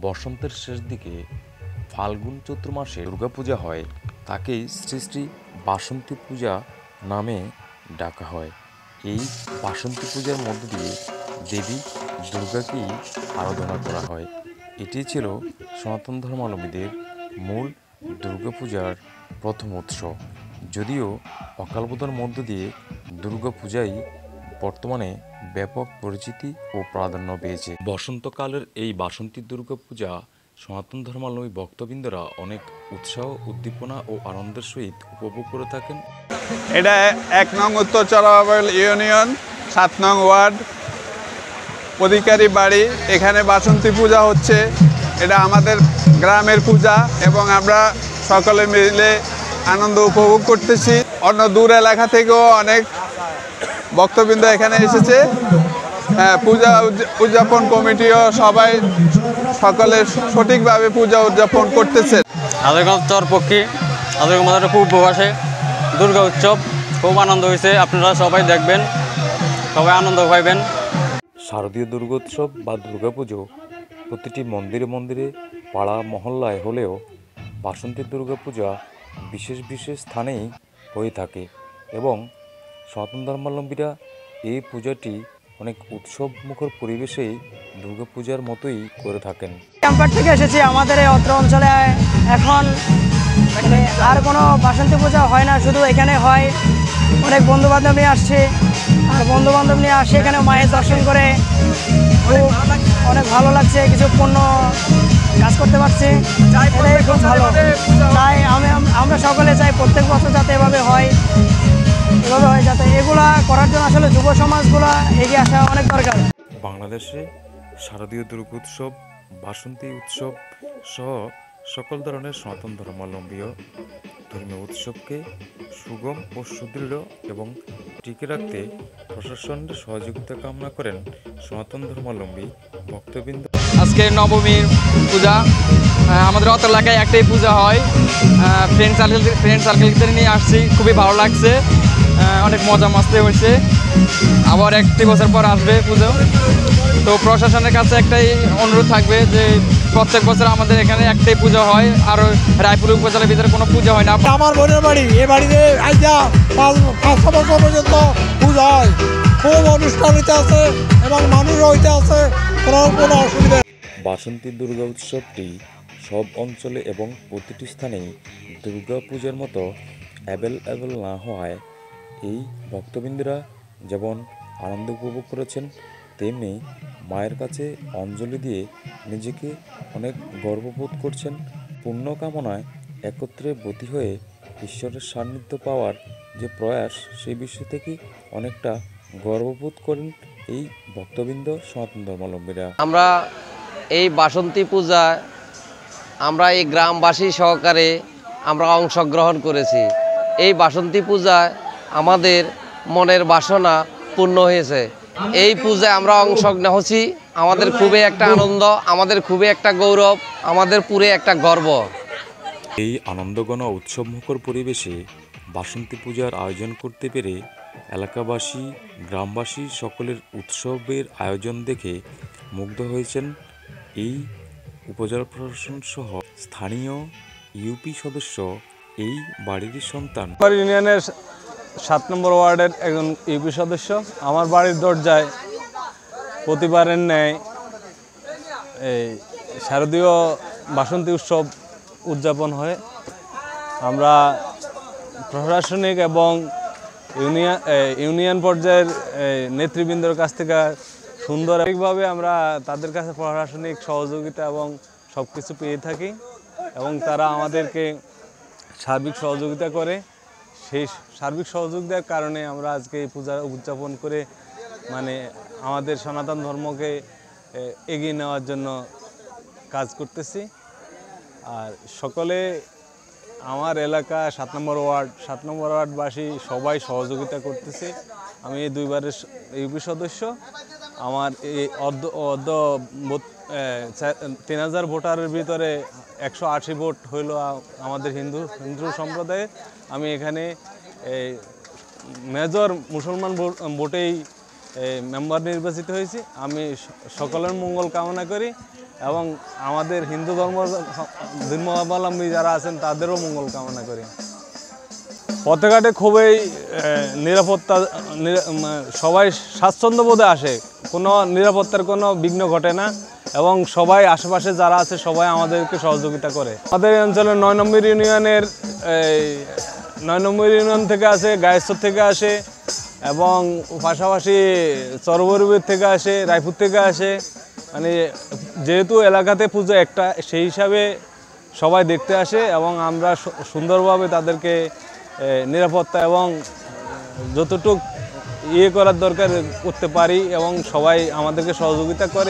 বসন্তের শেষ দিকে ফাল্গুন চৈত্র মাসে দুর্গাপূজা হয়, তাকেই শ্রী শ্রী বাসন্তী পূজা নামে ডাকা হয়। এই বাসন্তী পূজার মধ্য দিয়ে দেবী দুর্গাকেই আরাধনা করা হয়। এটি ছিল সনাতন ধর্মাবলম্বীদের মূল দুর্গাপূজার প্রথম উৎস। যদিও অকালবোধনের মধ্য দিয়ে দুর্গাপূজাই বর্তমানে ব্যাপক পরিচিতি ও প্রাধান্য পেয়েছে। বসন্তকালের এই বাসন্তী দুর্গাপূজা সনাতন ধর্মাবলম্বী ভক্তবৃন্দরা অনেক উৎসাহ, উদ্দীপনা ও আনন্দের সহিত উপভোগ করে থাকেন। এটা ১ নং উত্তর চরাবাইল ইউনিয়ন ৭ নং ওয়ার্ড অধিকারী বাড়ি। এখানে বাসন্তী পূজা হচ্ছে। এটা আমাদের গ্রামের পূজা এবং আমরা সকলে মিলে আনন্দ উপভোগ করতেছি। অন্য দূর এলাকা থেকেও অনেক ভক্তবৃন্দ এখানে এসেছে। পূজা উদযাপন কমিটিও সবাই সকলে সঠিকভাবে পূজা উদযাপন করতেছে। চরপক্ষী আমাদের খুব উপবাসে দুর্গা উৎসব খুব আনন্দ হয়েছে। আপনারা সবাই দেখবেন, সবাই আনন্দ পাইবেন। শারদীয় দুর্গোৎসব বা দুর্গাপুজো প্রতিটি মন্দিরে মন্দিরে, পাড়া মহল্লায় হলেও বাসন্তী দুর্গাপূজা বিশেষ বিশেষ স্থানেই হয়ে থাকে এবং সনাতন ধর্মাবলম্বীরা এই পূজাটি অনেক উৎসব মুখর পরিবেশেই দুর্গাপূজার মতোই করে থাকেন। ক্যাম্পার থেকে এসেছি। আমাদের এই অত্র অঞ্চলে এখন আর কোনো বাসন্তী পূজা হয় না, শুধু এখানে হয়। অনেক বন্ধুবান্ধব নিয়ে আসছে, আর বন্ধুবান্ধব নিয়ে আসে এখানে মায়ের দর্শন করে খুব অনেক ভালো লাগছে। কিছু পূর্ণ কাজ করতে পারছি, এটাই খুব ভালো। তাই আমরা সকলে চাই প্রত্যেক বছর যাতে এভাবে হয়, যাতে এগুলা করার জন্য আসলে যুব সমাজগুলো এগিয়ে আসা অনেক দরকার। বাংলাদেশে শারদীয় দুর্গোৎসব, বাসন্তী উৎসব সহ সকল ধরনের সনাতন ধর্মাবলম্বীয় ধর্মীয় উৎসবকে সুগম ও সুদৃঢ় এবং টিকে রাখতে প্রশাসনের সহযোগিতা কামনা করেন সনাতন ধর্মাবলম্বী ভক্তবৃন্দ। আজকে নবমীর পূজা আমাদের অত এলাকায় একটাই পূজা হয়। ফ্রেন্ড সার্কেলদের নিয়ে আসছি, খুবই ভালো লাগছে, অনেক মজা মাস্তি হয়েছে। আবার 1 বছর পর আসবে পুজো। তো প্রশাসনের কাছে একটাই অনুরোধ থাকবে যে প্রত্যেক বছর আমাদের এখানে একটাই পূজা হয়, আর রায়পুর উপজেলার ভিতরে কোনো পূজা হয় না। আমার বোনের বাড়ি, এ বাড়িতে আইজা 5 বছর পর্যন্ত পূজা হয়। খুব অনুষ্ঠান হইতে আছে এবং মানুষ হইতে আছে, কোনো অসুবিধা। বাসন্তী দুর্গা উৎসবটি সব অঞ্চলে এবং প্রতিটি স্থানেই দুর্গা পূজার মতো অ্যাভেলেবল না হওয়ায় এই ভক্তবৃন্দরা যেমন আনন্দ উপভোগ করেছেন, তেমনি মায়ের কাছে অঞ্জলি দিয়ে নিজেকে অনেক গর্ববোধ করছেন। পুণ্য কামনায় একত্রে ব্রতী হয়ে ঈশ্বরের সান্নিধ্য পাওয়ার যে প্রয়াস, সেই বিষয় থেকে অনেকটা গর্ববোধ করেন এই ভক্তবৃন্দ, সনাতন ধর্মাবলম্বীরা। আমরা এই বাসন্তী পূজায় আমরা এই গ্রামবাসী সহকারে আমরা অংশগ্রহণ করেছি। এই বাসন্তী পূজায় আমাদের মনের বাসনা পূর্ণ হয়েছে। এই পূজায় আমরা অংশ নেছি, আমাদের খুবই একটা আনন্দ, আমাদের খুবই একটা গৌরব, আমাদের পুরো একটা গর্ব। এই আনন্দঘন উৎসবমুখর পরিবেশে বাসন্তী পূজার আয়োজন করতে পেরে এলাকাবাসী, গ্রামবাসী সকলের উৎসবের আয়োজন দেখে মুগ্ধ হয়েছেন এই উপজেলা প্রশাসন সহ স্থানীয় ইউপি সদস্য, এই বাড়ির সন্তান। ইউনিয়নের 7 নম্বর ওয়ার্ডের একজন ইউপি সদস্য। আমার বাড়ির দরজায় প্রতিবারের ন্যায় এই শারদীয় বাসন্তী উৎসব উদযাপন হয়। আমরা প্রশাসনিক এবং ইউনিয়ন পর্যায়ের নেতৃবৃন্দর কাছ থেকে সুন্দরভাবে আমরা তাদের কাছে প্রশাসনিক সহযোগিতা এবং সব কিছু পেয়ে থাকি এবং তারা আমাদেরকে সার্বিক সহযোগিতা করে। সেই সার্বিক সহযোগিতার কারণে আমরা আজকে এই পূজা উদযাপন করে আমাদের সনাতন ধর্মকে এগিয়ে নেওয়ার জন্য কাজ করতেছি। আর সকলে আমার এলাকা 7 নম্বর ওয়ার্ডবাসী সবাই সহযোগিতা করতেছে। আমি এই 2বারের ইউপি সদস্য। আমার এই 3000 ভোটারের ভিতরে 180 ভোট হইল আমাদের হিন্দু সম্প্রদায়ে। আমি এখানে মেজর মুসলমান ভোটেই মেম্বার নির্বাচিত হয়েছি। আমি সকলের মঙ্গল কামনা করি এবং আমাদের হিন্দু ধর্মাবলম্বী যারা আছেন তাদেরও মঙ্গল কামনা করি। পথঘাটে খুবই নিরাপত্তা, সবাই স্বাচ্ছন্দ্যবোধে আসে, কোনো নিরাপত্তার কোনো বিঘ্ন ঘটে না এবং সবাই আশেপাশে যারা আছে সবাই আমাদেরকে সহযোগিতা করে। আমাদের অঞ্চলের 9 নম্বর ইউনিয়নের 9 নম্বর ইউনিয়ন থেকে আসে, গায়েশ্বর থেকে আসে এবং পাশাপাশি চরবরবীর থেকে আসে, রায়পুর থেকে আসে। মানে যেহেতু এলাকাতে পুজো একটা, সেই হিসাবে সবাই দেখতে আসে এবং আমরা সুন্দরভাবে তাদেরকে নিরাপত্তা এবং যতটুকু করার দরকার করতে পারি এবং সবাই আমাদেরকে সহযোগিতা করে।